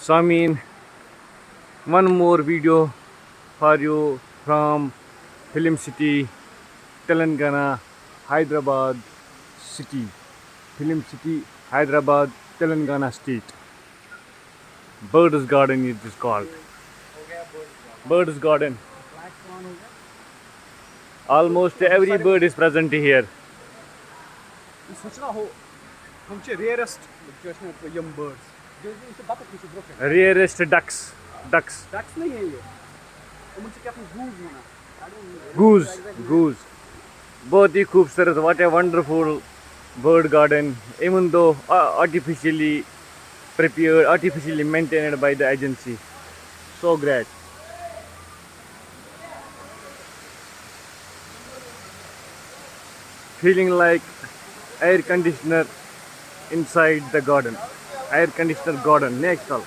So one more video for you from Film City, Telangana, Hyderabad City. Film City, Hyderabad, Telangana State. Bird's Garden is this called. Bird's Garden. Almost every bird is present here. Rarest birds. Rarest ducks. Ducks नहीं है ये मुझे क्या Goose. Goose. बहुत ही खूबसूरत. What a wonderful bird garden. Even though artificially prepared, artificially maintained by the agency. So great. Feeling like air conditioner inside the garden. Air conditioner garden. Next all.